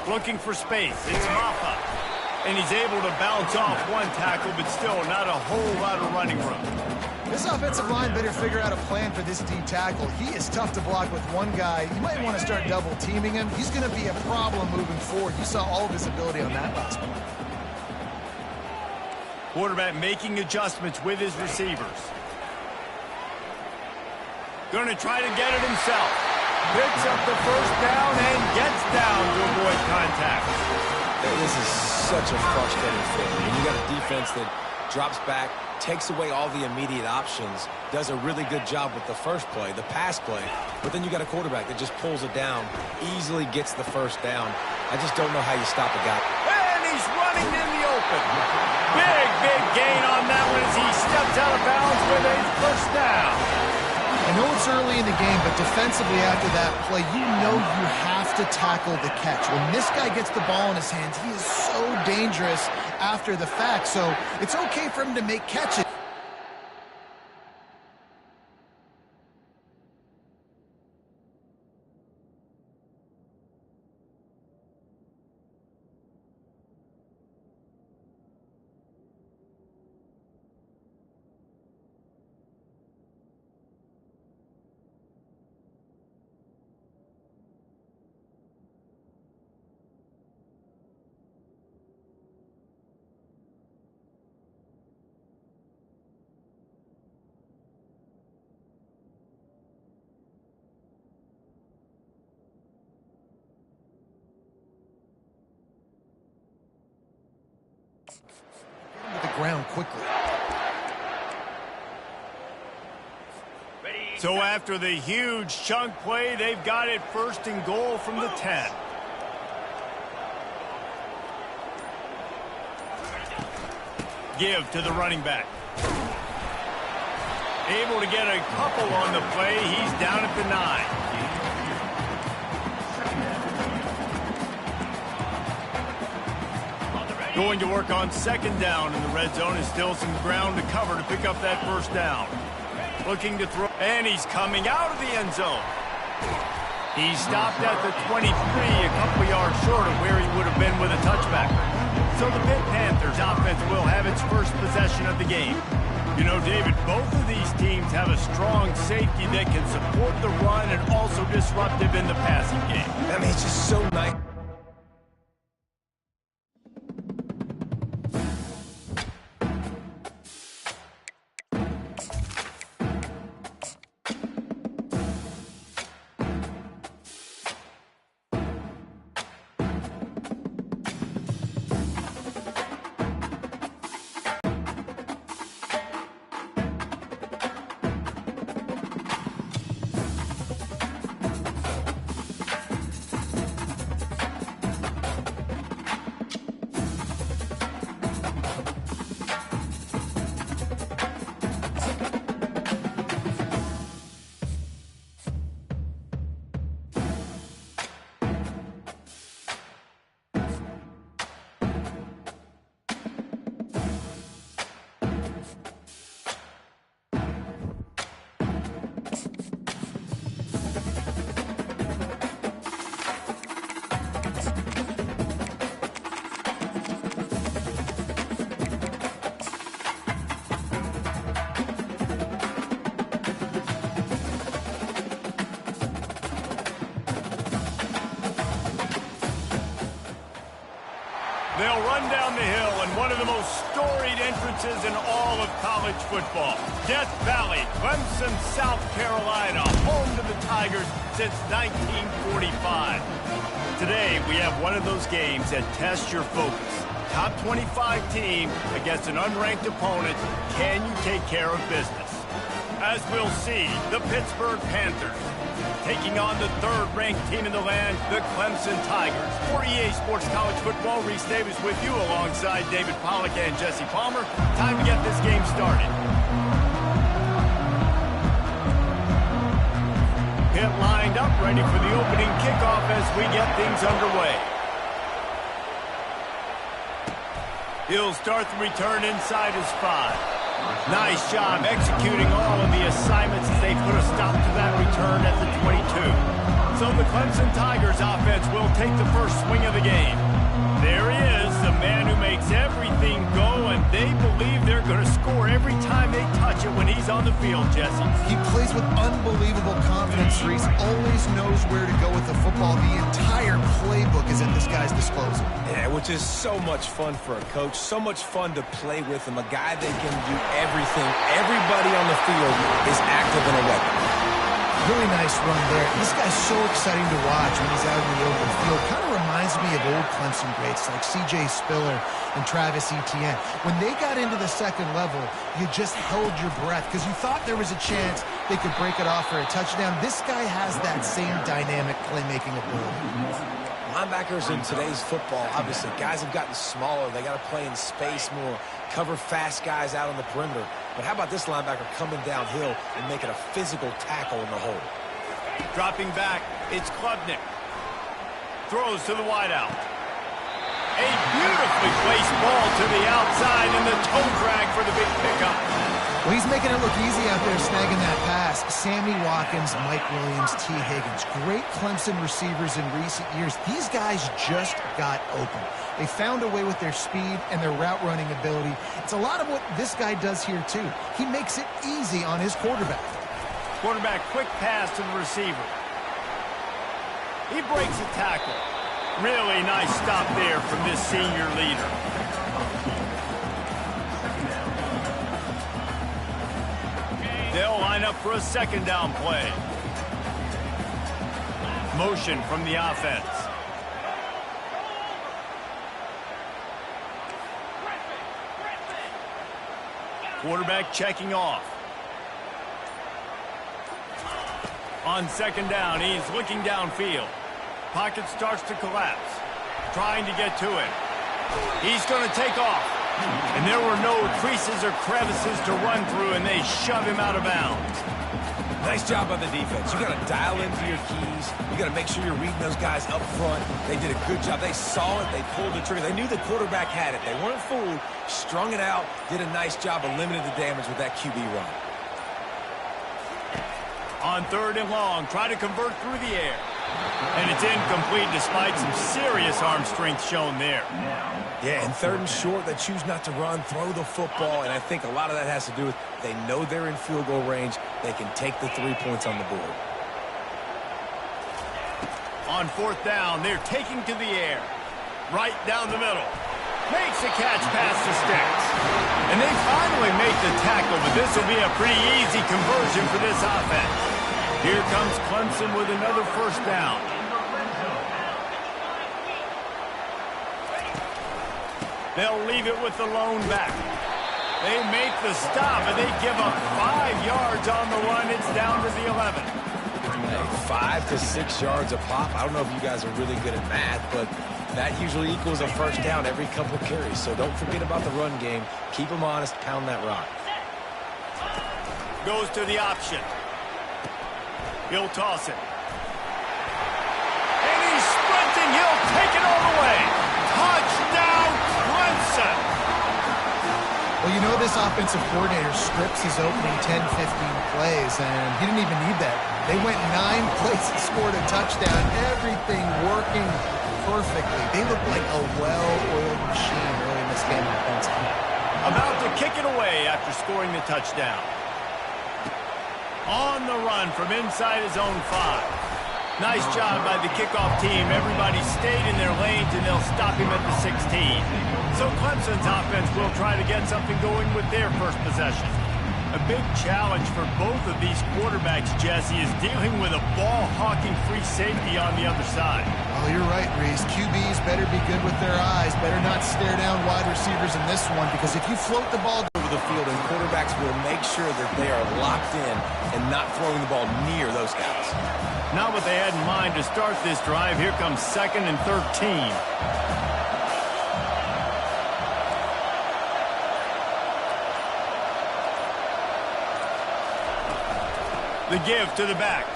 Looking for space. It's Maffa. And he's able to bounce off one tackle, but still not a whole lot of running room. This offensive line better figure out a plan for this D tackle. He is tough to block with one guy. You might want to start double teaming him. He's going to be a problem moving forward. You saw all of his ability on that last one. Quarterback making adjustments with his receivers. Going to try to get it himself. Picks up the first down and gets down to avoid contact. This is such a frustrating thing. When you got a defense that drops back, takes away all the immediate options, does a really good job with the first play, the pass play, but then you got a quarterback that just pulls it down, easily gets the first down. I just don't know how you stop a guy. And he's running in the open. Big gain on that one as he steps out of bounds with a first down. I know it's early in the game, but defensively after that play, you know you have to tackle the catch. When this guy gets the ball in his hands, he is so dangerous after the fact. So it's okay for him to make catches. To the ground quickly. So after the huge chunk play, they've got it first and goal from the 10. Give to the running back. Able to get a couple on the play. He's down at the 9. Going to work on second down in the red zone, and still some ground to cover to pick up that first down. Looking to throw, and he's coming out of the end zone. He stopped at the 23, a couple yards short of where he would have been with a touchback. So the Pitt Panthers offense will have its first possession of the game. You know, David, both of these teams have a strong safety that can support the run and also disruptive in the passing game. I mean, it's just so nice. They'll run down the hill in one of the most storied entrances in all of college football. Death Valley, Clemson, South Carolina, home to the Tigers since 1945. Today, we have one of those games that tests your focus. Top 25 team against an unranked opponent. Can you take care of business? As we'll see, the Pittsburgh Panthers taking on the third-ranked team in the land, the Clemson Tigers. For EA Sports College Football, Reese Davis with you alongside David Pollack and Jesse Palmer. Time to get this game started. Pitt lined up, ready for the opening kickoff as we get things underway. He'll start the return inside his 5. Nice job executing all of the assignments as they put a stop to that return at the 22. So the Clemson Tigers offense will take the first swing of the game. There he is, the man who makes everything go, and they believe they're going to score every time they touch it when he's on the field, Jesse. He plays with unbelievable confidence, Reese. Always knows where to go with the football. The entire playbook is at this guy's disposal. Yeah, which is so much fun for a coach, so much fun to play with him, a guy that can do everything. Everybody on the field is active in a weapon. Really nice run there. This guy's so exciting to watch when he's out in the open field. Kind of reminds me of old Clemson greats like C.J. Spiller and Travis Etienne. When they got into the second level, you just held your breath because you thought there was a chance they could break it off for a touchdown. This guy has that same dynamic playmaking ability. Linebackers in today's football, obviously, guys have gotten smaller. They got to play in space more, cover fast guys out on the perimeter. But how about this linebacker coming downhill and making a physical tackle in the hole? Dropping back, it's Klubnik. Throws to the wideout. A beautifully placed ball to the outside and the toe drag for the big pickup. Well, he's making it look easy out there snagging that pass. Sammy Watkins, Mike Williams, T. Higgins. Great Clemson receivers in recent years. These guys just got open. They found a way with their speed and their route running ability. It's a lot of what this guy does here, too. He makes it easy on his quarterback. Quarterback quick pass to the receiver. He breaks a tackle. Really nice stop there from this senior leader. They'll line up for a second down play. Motion from the offense. Quarterback checking off. On second down, he's looking downfield. Pocket starts to collapse. Trying to get to it. He's going to take off. And there were no creases or crevices to run through, and they shove him out of bounds. Nice job by the defense. You got to dial into your keys. You got to make sure you're reading those guys up front. They did a good job. They saw it. They pulled the trigger. They knew the quarterback had it. They weren't fooled. Strung it out. Did a nice job of limiting the damage with that QB run. On third and long, try to convert through the air. And it's incomplete despite some serious arm strength shown there. Yeah, and third and short, they choose not to run, throw the football, and I think a lot of that has to do with they know they're in field goal range. They can take the 3 points on the board. On fourth down, they're taking to the air. Right down the middle. Makes a catch past the sticks. And they finally make the tackle, but this will be a pretty easy conversion for this offense. Here comes Clemson with another first down. They'll leave it with the lone back. They make the stop, and they give up 5 yards on the run. It's down to the 11. Hey, 5 to 6 yards a pop. I don't know if you guys are really good at math, but that usually equals a first down every couple carries. So don't forget about the run game. Keep them honest. Pound that rock. Goes to the option. He'll toss it. And he's sprinting. He'll take it all the way. Touchdown, Clemson. Well, you know this offensive coordinator scripts his opening 10, 15 plays, and he didn't even need that. They went 9 plays and scored a touchdown. Everything working perfectly. They look like a well-oiled machine early in this game offensively. About to kick it away after scoring the touchdown. On the run from inside his own 5. Nice job by the kickoff team. Everybody stayed in their lanes, and they'll stop him at the 16. So Clemson's offense will try to get something going with their first possession. A big challenge for both of these quarterbacks, Jesse, is dealing with a ball-hawking free safety on the other side. Oh, you're right, Reese. QBs better be good with their eyes. Better not stare down wide receivers in this one, because if you float the ball Over the field, and quarterbacks will make sure that they are locked in and not throwing the ball near those guys. Not what they had in mind to start this drive. Here comes 2nd and 13. The give to the back.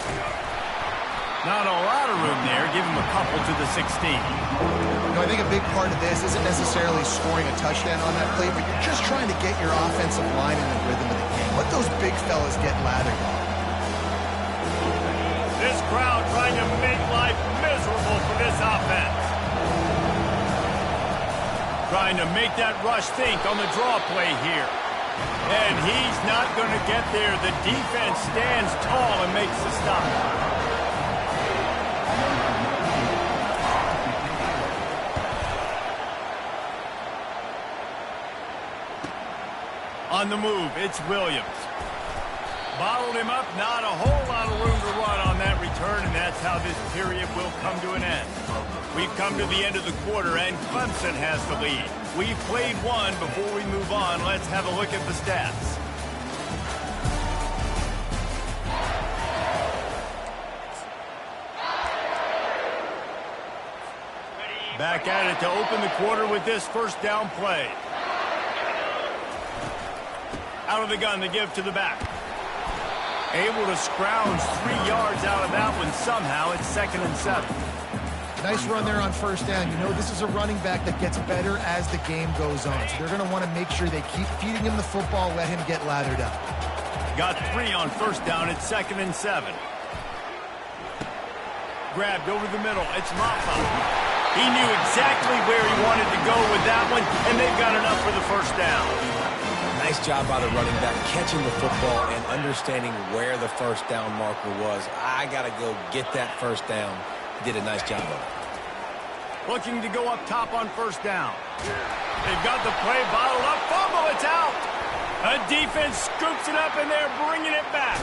Not a lot of room there. Give him a couple to the 16. You know, I think a big part of this isn't necessarily scoring a touchdown on that play, but you're just trying to get your offensive line in the rhythm of the game. Let those big fellas get lathered. This crowd trying to make life miserable for this offense. Trying to make that rush think on the draw play here. And he's not going to get there. The defense stands tall and makes the stop. On the move, it's Williams. Bottled him up, not a whole lot of room to run on that return, and that's how this period will come to an end. We've come to the end of the quarter, and Clemson has the lead. We've played one. Before we move on, let's have a look at the stats. Back at it to open the quarter with this first down play. Out of the gun to give to the back. Able to scrounge 3 yards out of that one somehow. It's 2nd and 7. Nice run there on first down. You know, this is a running back that gets better as the game goes on. So they're going to want to make sure they keep feeding him the football, let him get lathered up. Got 3 on first down. It's 2nd and 7. Grabbed over the middle. It's Maffa. He knew exactly where he wanted to go with that one, and they've got enough for the first down. Nice job by the running back catching the football and understanding where the first down marker was. I got to go get that first down. He did a nice job of it. Looking to go up top on first down. They've got the play bottled up. Fumble, it's out. A defense scoops it up, and they're bringing it back.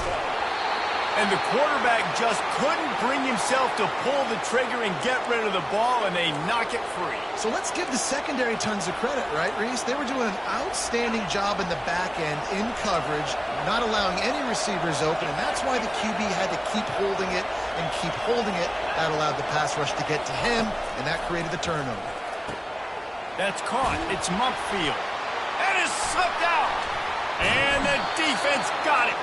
And the quarterback just couldn't bring himself to pull the trigger and get rid of the ball, and they knock it free. So let's give the secondary tons of credit, right, Reese? They were doing an outstanding job in the back end, in coverage, not allowing any receivers open, and that's why the QB had to keep holding it and keep holding it. That allowed the pass rush to get to him, and that created the turnover. That's caught. It's Mumpfield. And it's slipped out. And the defense got it.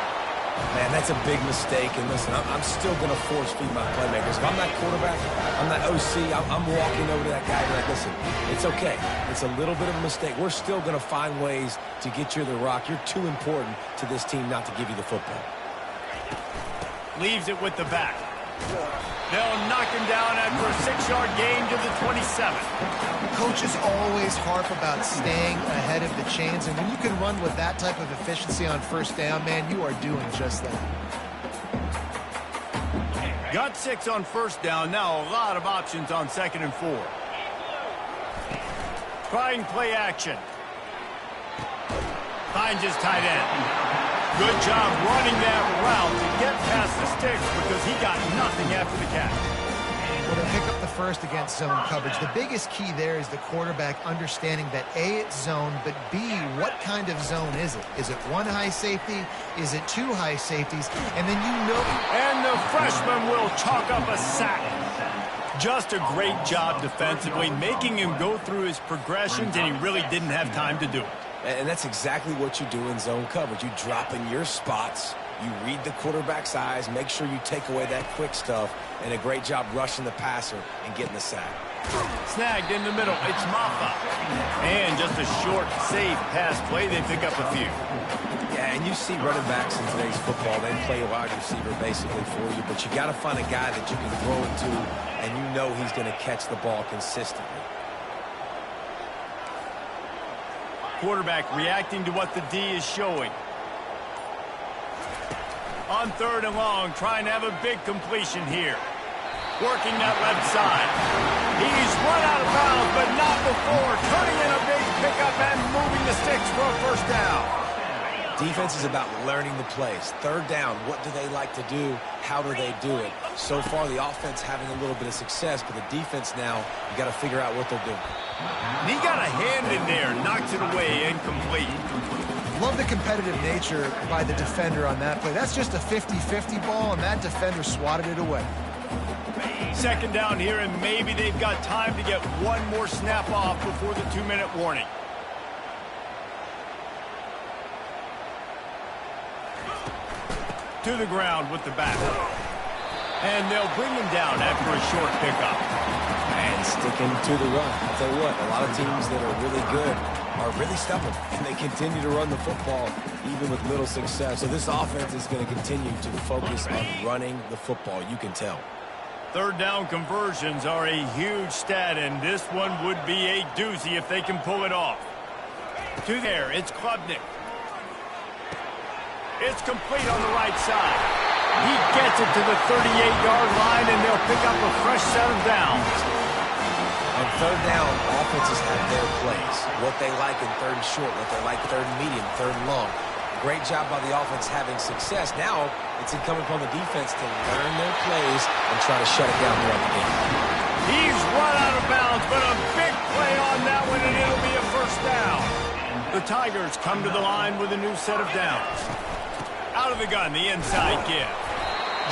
Man, that's a big mistake. And listen, I'm still going to force feed my playmakers. If I'm that quarterback, I'm that OC, I'm walking over to that guy and be like, listen, it's okay. It's a little bit of a mistake. We're still going to find ways to get you the rock. You're too important to this team not to give you the football. Leaves it with the back. They'll knock him down after a 6-yard gain to the 27. Coaches always harp about staying ahead of the chains, and when you can run with that type of efficiency on first down, man, you are doing just that. Got 6 on first down. Now a lot of options on 2nd and 4. Trying play action. Finds his tight end. Good job running that route to get past the sticks because he got nothing after the catch. Well, they pick up the first against zone coverage. The biggest key there is the quarterback understanding that A, it's zone, but B, what kind of zone is it? Is it 1 high safety? Is it 2 high safeties? And then you know. And the freshman will chalk up a sack. Just a great job defensively, making him go through his progressions, and he really didn't have time to do it. And that's exactly what you do in zone coverage. You drop in your spots, you read the quarterback's eyes, make sure you take away that quick stuff, and a great job rushing the passer and getting the sack. Snagged in the middle, it's Maffa. And just a short, safe pass play, they pick up a few. Yeah, and you see running backs in today's football, they play a wide receiver basically for you, but you got to find a guy that you can throw it to, and you know he's going to catch the ball consistently. Quarterback reacting to what the D is showing. On 3rd and long, trying to have a big completion here. Working that left side. He's run out of bounds, but not before. Turning in a big pickup and moving the sticks for a first down. Defense is about learning the plays. 3rd down, what do they like to do? How do they do it? So far, the offense having a little bit of success, but the defense now, you got to figure out what they're doing. He got a hand in there, knocks it away, incomplete. Love the competitive nature by the defender on that play. That's just a 50-50 ball, and that defender swatted it away. 2nd down here, and maybe they've got time to get one more snap off before the 2-minute warning. To the ground with the back. And they'll bring him down after a short pickup. And still sticking to the run. I'll tell you what, a lot of teams that are really good are really stubborn, and they continue to run the football even with little success. So this offense is going to continue to focus on running the football. You can tell. Third down conversions are a huge stat, and this one would be a doozy if they can pull it off. To there, it's Klubnik. It's complete on the right side. He gets it to the 38-yard line, and they'll pick up a fresh set of downs. On third down, offenses have their plays. What they like in third and short, what they like third and medium, third and long. Great job by the offense having success. Now it's incumbent upon the defense to learn their plays and try to shut it down throughout the game. He's run out of bounds, but a big play on that one, and it'll be a first down. The Tigers come to the line with a new set of downs. Out of the gun, the inside give.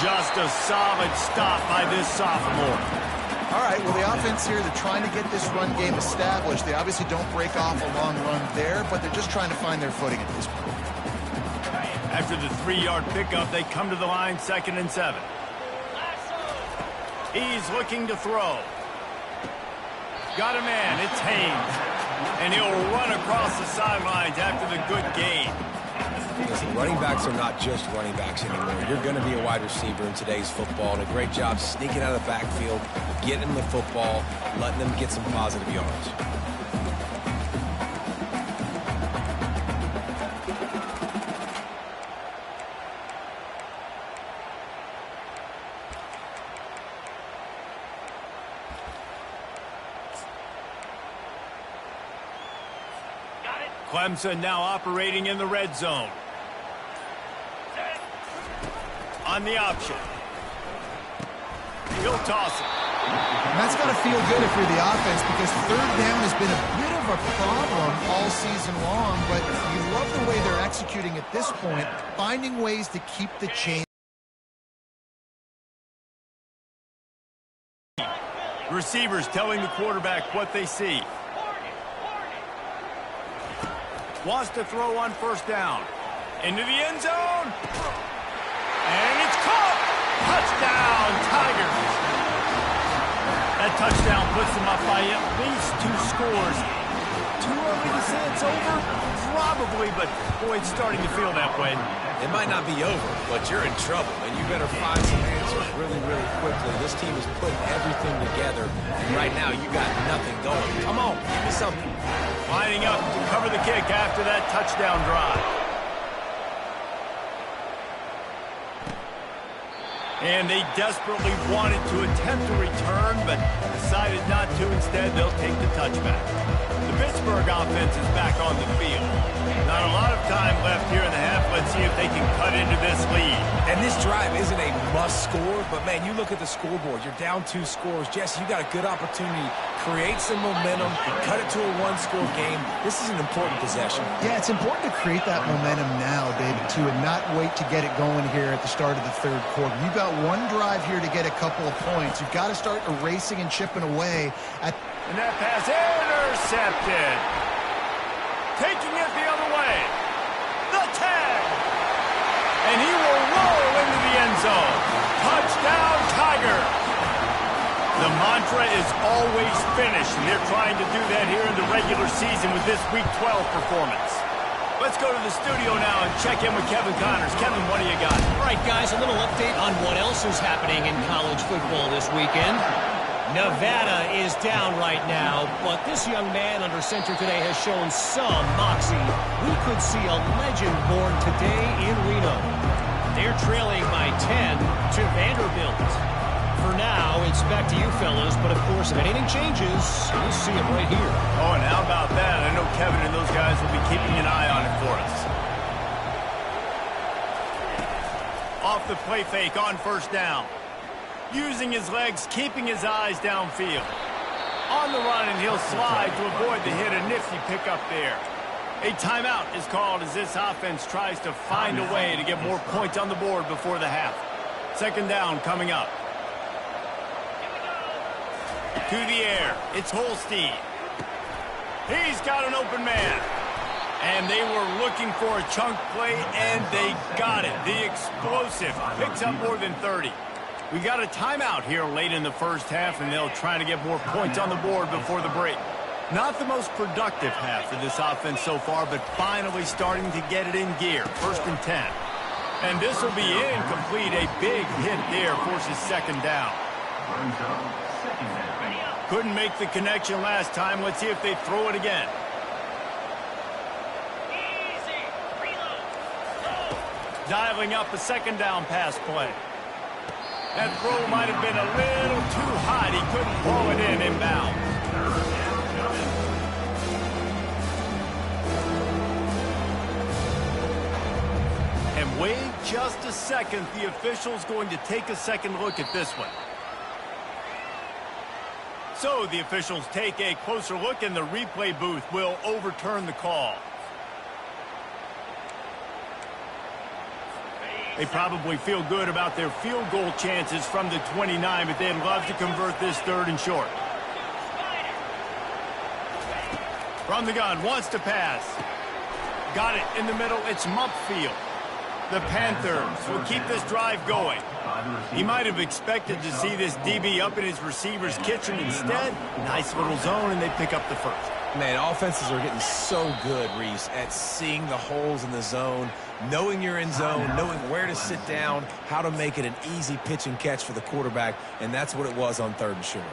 Just a solid stop by this sophomore. All right, well, the offense here, they're trying to get this run game established. They obviously don't break off a long run there, but they're just trying to find their footing at this point. After the 3-yard pickup, they come to the line 2nd and 7. He's looking to throw. Got a man, it's Haynes. And he'll run across the sidelines after the good gain. Listen, running backs are not just running backs anymore. You're going to be a wide receiver in today's football, and a great job sneaking out of the backfield, getting the football, letting them get some positive yards. Clemson now operating in the red zone. On the option. He'll toss it. And that's got to feel good if you're the offense, because third down has been a bit of a problem all season long, but you love the way they're executing at this point, finding ways to keep the chain. Receivers telling the quarterback what they see. Wants to throw on first down. Into the end zone. And it's caught. Touchdown, Tigers. That touchdown puts them up by at least 2 scores. Too early to say it's over? Probably, but boy, it's starting to feel that way. It might not be over, but you're in trouble, and you better find some answers really, really quickly. This team is putting everything together, and right now you got nothing going. Come on, give me something. Lining up to cover the kick after that touchdown drive. And they desperately wanted to attempt a return, but decided not to. Instead, they'll take the touchback. The Pittsburgh offense is back on the field. Not a lot of time left here in the half. Let's see if they can cut into this lead. And this drive isn't a must score, but man, you look at the scoreboard. You're down 2 scores. Jesse, you got a good opportunity. Create some momentum. Cut it to a 1-score game. This is an important possession. Yeah, it's important to create that momentum now, David, too, and not wait to get it going here at the start of the third quarter. You've got one drive here to get a couple of points. You've got to start erasing and chipping away at... And that pass intercepted. Taking it the other way. The tag. And he will roll into the end zone. Touchdown, Tigers. The mantra is always finish, and they're trying to do that here in the regular season with this Week 12 performance. Let's go to the studio now and check in with Kevin Connors. Kevin, what do you got? All right, guys, a little update on what else is happening in college football this weekend. Nevada is down right now, but this young man under center today has shown some moxie. We could see a legend born today in Reno. They're trailing by 10 to Vanderbilt. For now, it's back to you fellas, but of course, if anything changes, you'll see it right here. Oh, and how about that? I know Kevin and those guys will be keeping an eye on it for us. Off the play fake on first down. Using his legs, keeping his eyes downfield. On the run, and he'll slide to avoid the hit. A nifty pickup there. A timeout is called as this offense tries to find a way to get more points on the board before the half. Second down coming up. To the air. It's Holstein. He's got an open man. And they were looking for a chunk play, and they got it. The explosive picks up more than 30. We got a timeout here late in the first half, and they'll try to get more points on the board before the break. Not the most productive half for this offense so far, but finally starting to get it in gear. 1st and 10. And this will be incomplete. A big hit there forces 2nd down. Couldn't make the connection last time. Let's see if they throw it again. Dialing up a 2nd down pass play. That throw might have been a little too hot. He couldn't pull it in inbounds. And wait just a second. The official's going to take a second look at this one. So the officials take a closer look, and the replay booth will overturn the call. They probably feel good about their field goal chances from the 29, but they'd love to convert this 3rd and short. From the gun, wants to pass. Got it in the middle. It's Mumpfield. The Panthers will keep this drive going. He might have expected to see this DB up in his receiver's kitchen. Instead, nice little zone, and they pick up the 1st. Man, offenses are getting so good, Reese, at seeing the holes in the zone, knowing you're in zone, knowing where to sit down, how to make it an easy pitch and catch for the quarterback, and that's what it was on 3rd and short.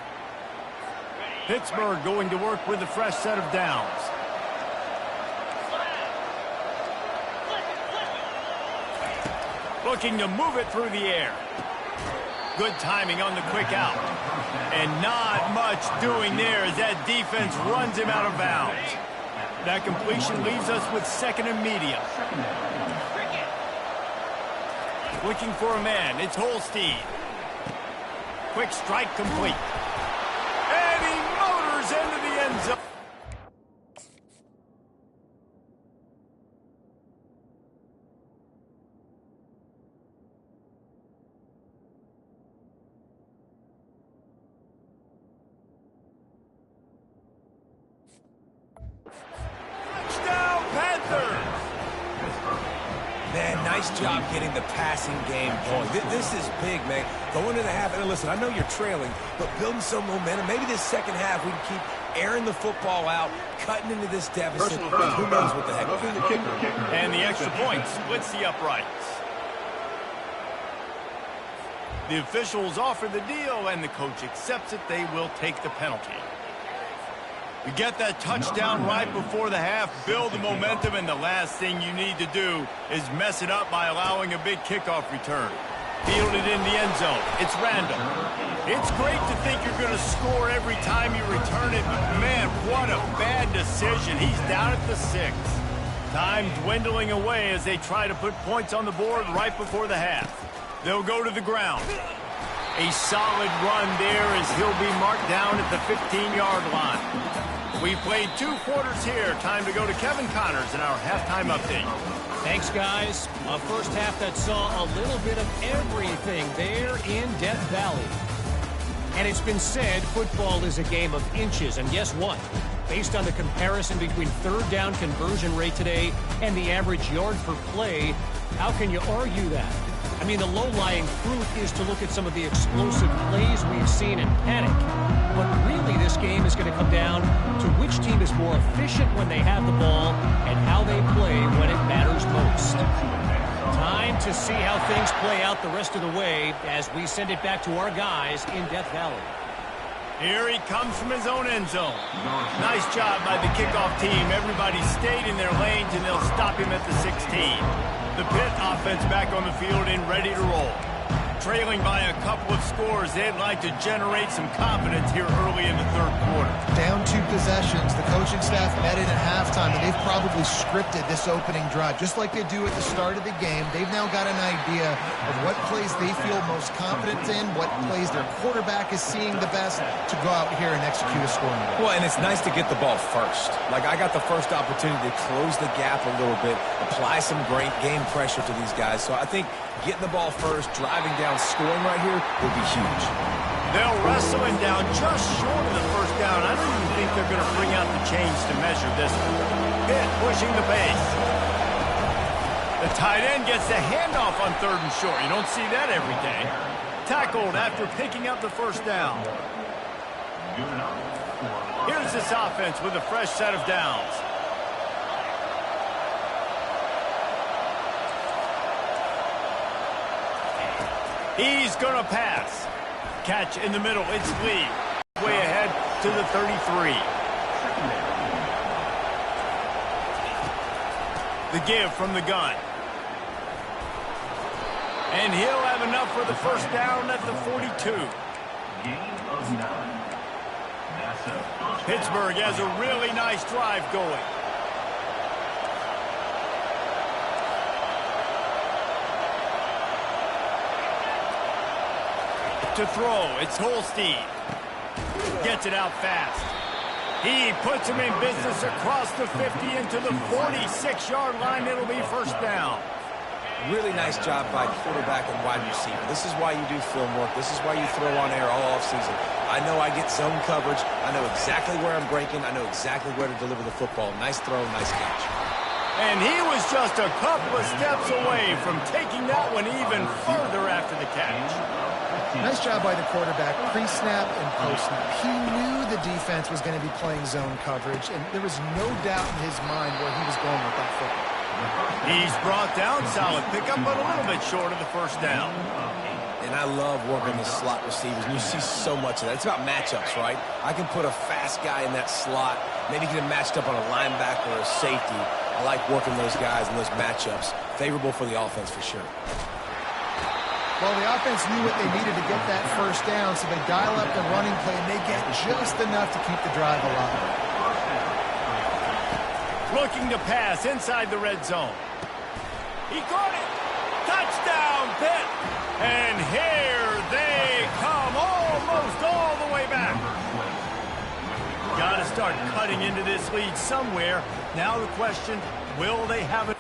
Pittsburgh going to work with a fresh set of downs. Looking to move it through the air. Good timing on the quick out. And not much doing there as that defense runs him out of bounds. That completion leaves us with 2nd and medium. Looking for a man. It's Holstein. Quick strike complete. And he motors into the end zone. Nice job getting the passing game going. This is big, man. Going to the half, and listen, I know you're trailing, but building some momentum. Maybe this 2nd half we can keep airing the football out, cutting into this deficit. Who knows what the heck will happen. And the extra point splits the uprights. The officials offer the deal, and the coach accepts it. They will take the penalty. You get that touchdown right before the half, build the momentum, and the last thing you need to do is mess it up by allowing a big kickoff return. Fielded in the end zone. It's Randall. It's great to think you're going to score every time you return it, but man, what a bad decision. He's down at the 6. Time dwindling away as they try to put points on the board right before the half. They'll go to the ground. A solid run there as he'll be marked down at the 15-yard line. We played 2 quarters here. Time to go to Kevin Connors in our halftime update. Thanks, guys. A first half that saw a little bit of everything there in Death Valley. And it's been said football is a game of inches. And guess what? Based on the comparison between 3rd down conversion rate today and the average yard per play, how can you argue that? I mean, the low-lying fruit is to look at some of the explosive plays we've seen and panic. But really, this game is going to come down to which team is more efficient when they have the ball and how they play when it matters most. Time to see how things play out the rest of the way as we send it back to our guys in Death Valley. Here he comes from his own end zone. Nice job by the kickoff team. Everybody stayed in their lanes, and they'll stop him at the 16. The Pitt offense back on the field and ready to roll. Trailing by a couple of scores, they'd like to generate some confidence here early in the 3rd quarter. Down 2 possessions. The coaching staff met in at halftime, and they've probably scripted this opening drive. Just like they do at the start of the game, they've now got an idea of what plays they feel most confident in, what plays their quarterback is seeing the best to go out here and execute a scoring drive. Well, and it's nice to get the ball first. Like, I got the first opportunity to close the gap a little bit, apply some great game pressure to these guys. So I think getting the ball first, driving down, scoring right here will be huge. They'll wrestle him down just short of the 1st down. I don't even think they're going to bring out the chains to measure this one. Pitt pushing the pace. The tight end gets the handoff on 3rd and short. You don't see that every day. Tackled after picking up the first down. Here's this offense with a fresh set of downs. He's going to pass. Catch in the middle. It's Lee. Way ahead to the 33. The give from the gun. And he'll have enough for the first down at the 42. Pittsburgh has a really nice drive going. To throw, it's Holstein. Gets it out fast. He puts him in business across the 50 into the 46-yard line. It'll be first down. Really nice job by quarterback and wide receiver. This is why you do film work. This is why you throw on air all offseason. I know I get zone coverage. I know exactly where I'm breaking. I know exactly where to deliver the football. Nice throw, nice catch. And he was just a couple of steps away from taking that one even further after the catch. Nice job by the quarterback, pre-snap and post-snap. He knew the defense was going to be playing zone coverage, and there was no doubt in his mind where he was going with that football. He's brought down, solid pickup, but a little bit short of the first down. And I love working the slot receivers, and you see so much of that. It's about matchups, right? I can put a fast guy in that slot, maybe get him matched up on a linebacker or a safety. I like working those guys in those matchups. Favorable for the offense for sure. Well, the offense knew what they needed to get that first down, so they dial up the running play, and they get just enough to keep the drive alive. Looking to pass inside the red zone. He caught it. Touchdown, Pitt. And here they come, almost all the way back. Got to start cutting into this lead somewhere. Now the question, will they have it?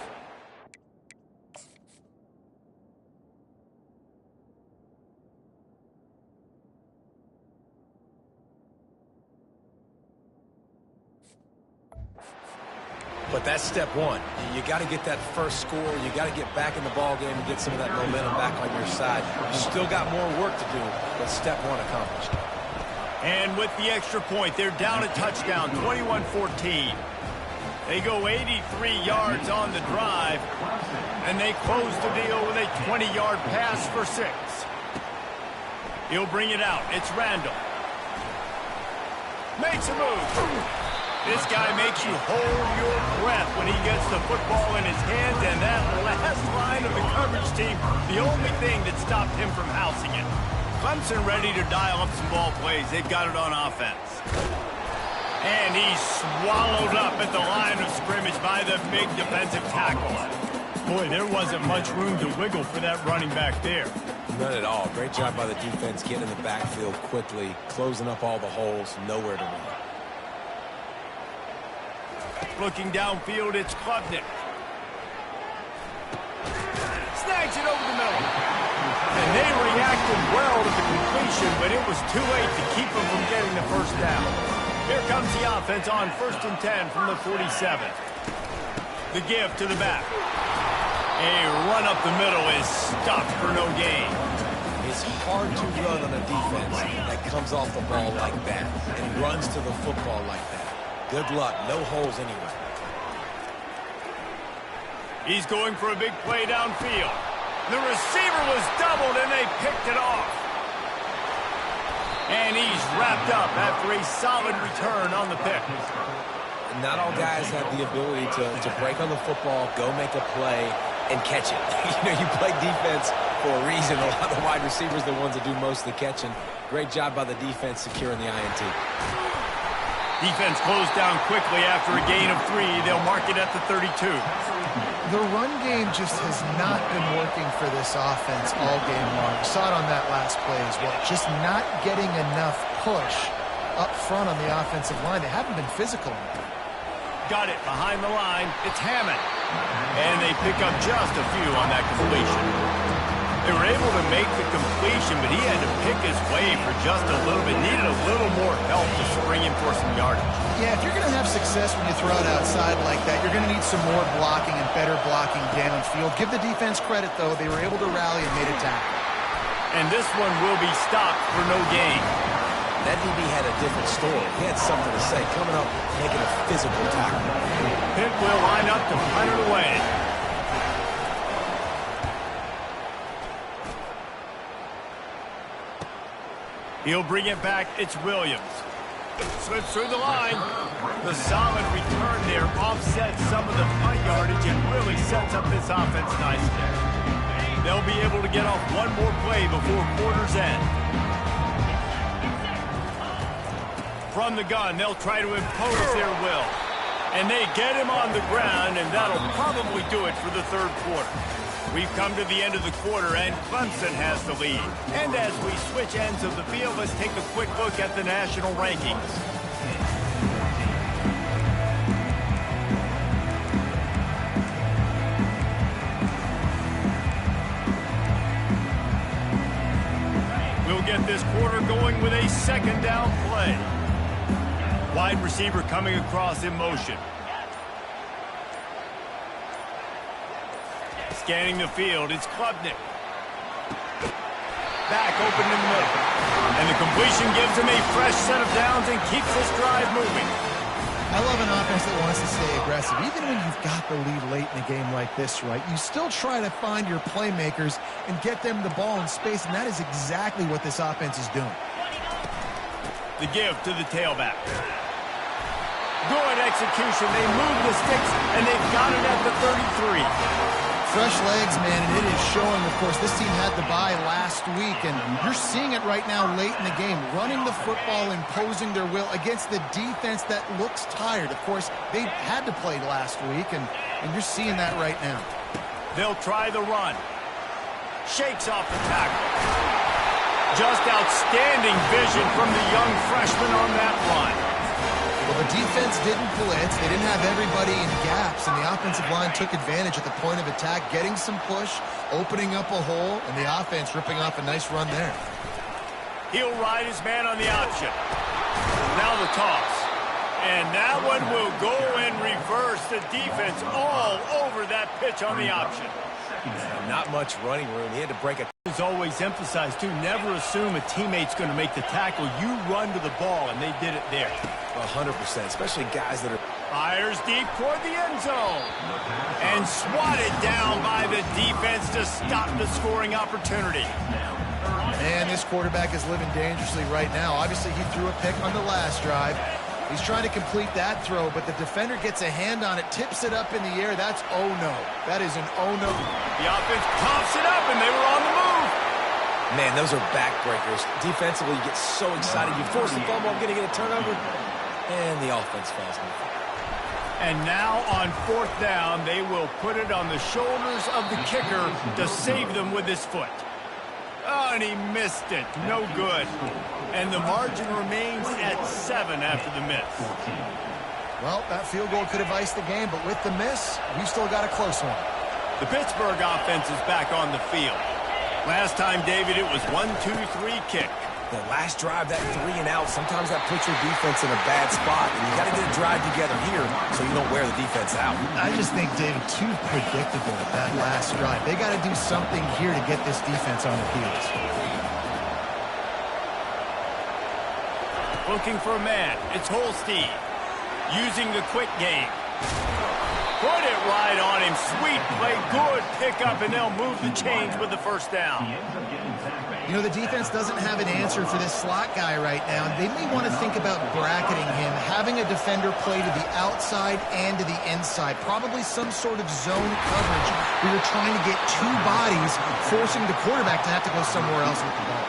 But that's step one. You got to get that first score. You got to get back in the ball game and get some of that momentum back on your side. You still got more work to do, but step one accomplished. And with the extra point, they're down a touchdown, 21-14. They go 83 yards on the drive, and they close the deal with a 20-yard pass for 6. He'll bring it out. It's Randall. Makes a move. This guy makes you hold your breath when he gets the football in his hands, and that last line of the coverage team, the only thing that stopped him from housing it. Clemson ready to dial up some ball plays. They've got it on offense. And he's swallowed up at the line of scrimmage by the big defensive tackle. Boy, there wasn't much room to wiggle for that running back there. None at all. Great job by the defense getting in the backfield quickly, closing up all the holes, nowhere to run. Looking downfield, it's Klubnik. Snags it over the middle. And they reacted well to the completion, but it was too late to keep them from getting the first down. Here comes the offense on 1st and 10 from the 47. The give to the back. A run up the middle is stopped for no gain. It's hard to run on a defense that comes off the ball like that and runs to the football like that. Good luck. No holes anywhere. He's going for a big play downfield. The receiver was doubled, and they picked it off. And he's wrapped up after a solid return on the pick. Not all guys have the ability to break on the football, go make a play, and catch it. You play defense for a reason. A lot of the wide receivers are the ones that do most of the catching. Great job by the defense securing the INT. Defense closed down quickly after a gain of 3. They'll mark it at the 32. The run game just has not been working for this offense all game long. We saw it on that last play as well. Just not getting enough push up front on the offensive line. They haven't been physical. Got it behind the line. It's Hammond. And they pick up just a few on that completion. They were able to make the completion, but he had to pick his way for just a little bit. Needed a little more help to spring him for some yardage. Yeah, if you're going to have success when you throw it outside like that, you're going to need some more blocking and better blocking downfield. Give the defense credit, though. They were able to rally and made a tackle. And this one will be stopped for no gain. That DB had a different story. He had something to say, coming up, making a physical tackle. Pitt will line up to punt it away. He'll bring it back. It's Williams. Slips through the line. The solid return there offsets some of the punt yardage and really sets up this offense nicely. They'll be able to get off one more play before quarter's end. From the gun, they'll try to impose their will. And they get him on the ground, and that'll probably do it for the third quarter. We've come to the end of the quarter, and Clemson has the lead. And as we switch ends of the field, let's take a quick look at the national rankings. We'll get this quarter going with a second down play. Wide receiver coming across in motion. Scanning the field, it's Klubnik. Back open in the middle. And the completion gives him a fresh set of downs and keeps this drive moving. I love an offense that wants to stay aggressive. Even when you've got the lead late in a game like this, right, you still try to find your playmakers and get them the ball in space, and that is exactly what this offense is doing. The give to the tailback. Good execution. They move the sticks, and they've got it at the 33. Fresh legs, man, and it is showing. Of course, this team had the bye last week, and you're seeing it right now late in the game. Running the football, imposing their will against the defense that looks tired. Of course, they had to play last week, and you're seeing that right now. They'll try the run. Shakes off the tackle. Just outstanding vision from the young freshman on that run. Well, the defense didn't blitz. They didn't have everybody in gaps, and the offensive line took advantage at the point of attack, getting some push, opening up a hole, and the offense ripping off a nice run there. He'll ride his man on the option. Now the toss. And that one will go in reverse. The defense all over that pitch on the option. Not much running room. He had to break it. It's always emphasized, too, never assume a teammate's going to make the tackle. You run to the ball, and they did it there. 100%, especially guys that are... Fires deep toward the end zone. And swatted down by the defense to stop the scoring opportunity. Man, this quarterback is living dangerously right now. Obviously, he threw a pick on the last drive. He's trying to complete that throw, but the defender gets a hand on it, tips it up in the air. That's oh no. That is an oh no. The offense pops it up, and they were on the move. Man, those are backbreakers. Defensively, you get so excited. You force the fumble, I'm going to get a turnover, and the offense falls on the field. And now on fourth down, they will put it on the shoulders of the kicker to save them with his foot. Oh, and he missed it. No good. And the margin remains at 7 after the miss. Well, that field goal could have iced the game, but with the miss, we've still got a close one. The Pittsburgh offense is back on the field. Last time, David, it was 1-2-3 kick. The last drive, that 3 and out, sometimes that puts your defense in a bad spot, and you got to get a drive together here so you don't wear the defense out. I just think, David, too predictable at that last drive. They got to do something here to get this defense on the heels. Looking for a man. It's Holstein. Using the quick game. Put it right on him. Sweet play. Good pickup, and they'll move the chains with the first down. You know, the defense doesn't have an answer for this slot guy right now. They may want to think about bracketing him, having a defender play to the outside and to the inside. Probably some sort of zone coverage where you're trying to get two bodies, forcing the quarterback to have to go somewhere else with the ball.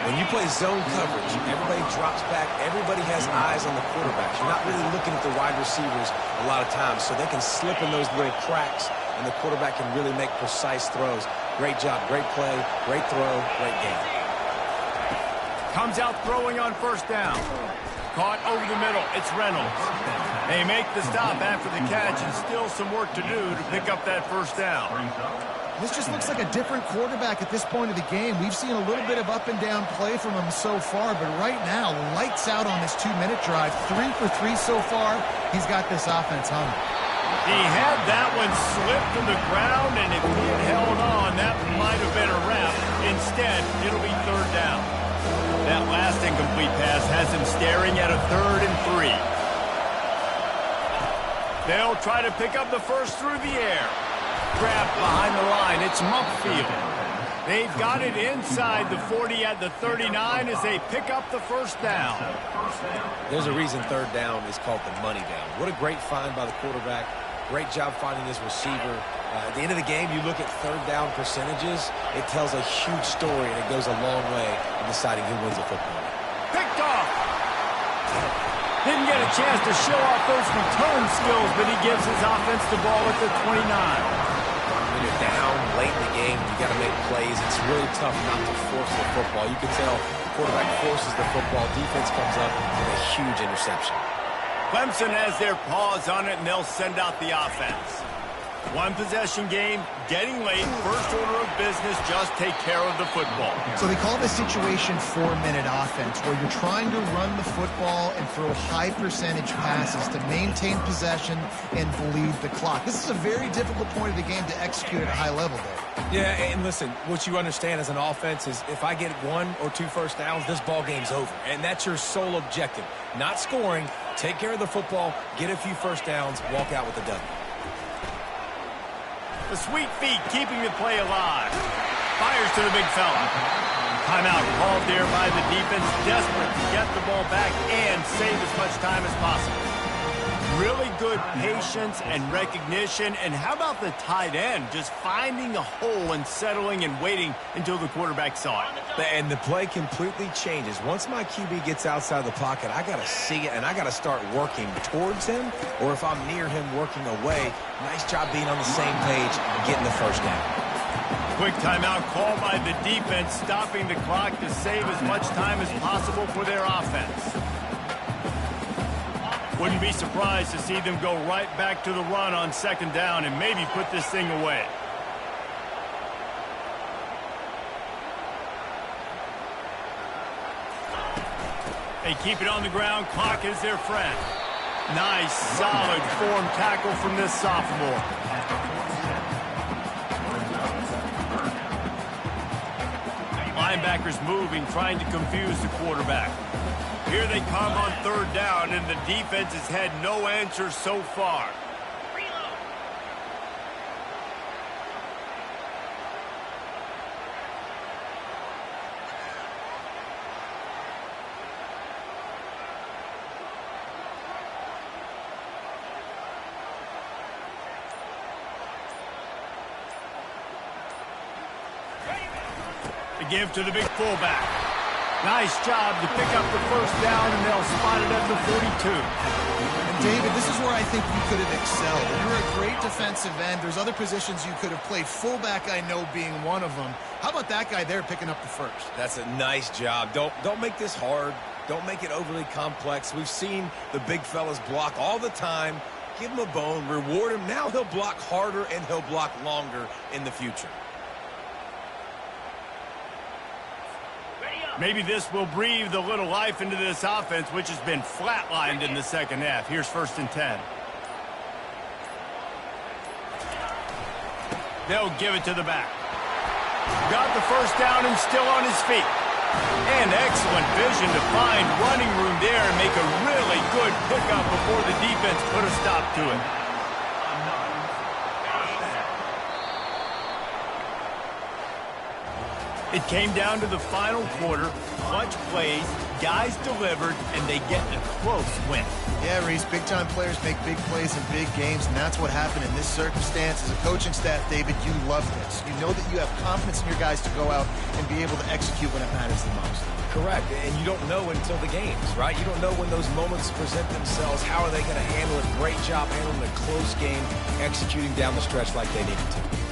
When you play zone coverage, everybody drops back. Everybody has eyes on the quarterbacks. You're not really looking at the wide receivers a lot of times, so they can slip in those little cracks, and the quarterback can really make precise throws. Great job, great play, great throw, great game. Comes out throwing on first down. Caught over the middle. It's Reynolds. They make the stop after the catch, and still some work to do to pick up that first down. This just looks like a different quarterback at this point of the game. We've seen a little bit of up and down play from him so far, but right now, lights out on this 2-minute drive. 3 for 3 so far. He's got this offense humming. He had that one slip to the ground, and if he had held on, that might have been a wrap. Instead, it'll be third down. That last incomplete pass has him staring at a 3rd and 3. They'll try to pick up the first through the air. Grabbed behind the line. It's Mumpfield. They've got it inside the 40 at the 39 as they pick up the first down. There's a reason third down is called the money down. What a great find by the quarterback. Great job finding his receiver. At the end of the game, you look at third down percentages. It tells a huge story, and it goes a long way in deciding who wins a football. Picked off. Didn't get a chance to show off those return skills, but he gives his offense the ball at the 29. When you're down late in the game, you got to make plays. It's really tough not to force the football. You can tell the quarterback forces the football. Defense comes up with a huge interception. Clemson has their paws on it, and they'll send out the offense. One possession game, getting late, first order of business, just take care of the football. So they call this situation 4-minute offense, where you're trying to run the football and throw high percentage passes to maintain possession and bleed the clock. This is a very difficult point of the game to execute at a high level, though. Yeah, and listen, what you understand as an offense is if I get 1 or 2 first downs, this ball game's over. And that's your sole objective. Not scoring, take care of the football, get a few first downs, walk out with a W. The sweet feet keeping the play alive. Fires to the big fella. Timeout called there by the defense, desperate to get the ball back and save as much time as possible. Really good patience and recognition. And how about the tight end just finding a hole and settling and waiting until the quarterback saw it? And the play completely changes. Once my QB gets outside the pocket, I got to see it, and I got to start working towards him, or if I'm near him, working away. Nice job being on the same page and getting the first down. Quick timeout called by the defense, stopping the clock to save as much time as possible for their offense. Wouldn't be surprised to see them go right back to the run on second down and maybe put this thing away. They keep it on the ground. Clock is their friend. Nice, solid form tackle from this sophomore. Linebackers moving, trying to confuse the quarterback. Here they come on third down, and the defense has had no answers so far. To give to the big fullback. Nice job to pick up the first down, and they'll spot it at the 42. And David, this is where I think you could have excelled. You're a great defensive end. There's other positions you could have played. Fullback, I know, being one of them. How about that guy there picking up the first? That's a nice job. Don't make this hard. Don't make it overly complex. We've seen the big fellas block all the time. Give him a bone, reward him. Now he'll block harder and he'll block longer in the future. Maybe this will breathe a little life into this offense, which has been flatlined in the second half. Here's 1st and 10. They'll give it to the back. Got the first down and still on his feet. And excellent vision to find running room there and make a really good pickup before the defense put a stop to it. It came down to the final quarter. Clutch plays, guys delivered, and they get a close win. Yeah, Reese, big-time players make big plays in big games, and that's what happened in this circumstance. As a coaching staff, David, you love this. You know that you have confidence in your guys to go out and be able to execute when it matters the most. Correct, and you don't know until the games, right? You don't know when those moments present themselves. How are they going to handle it? Great job handling a close game, executing down the stretch like they needed to.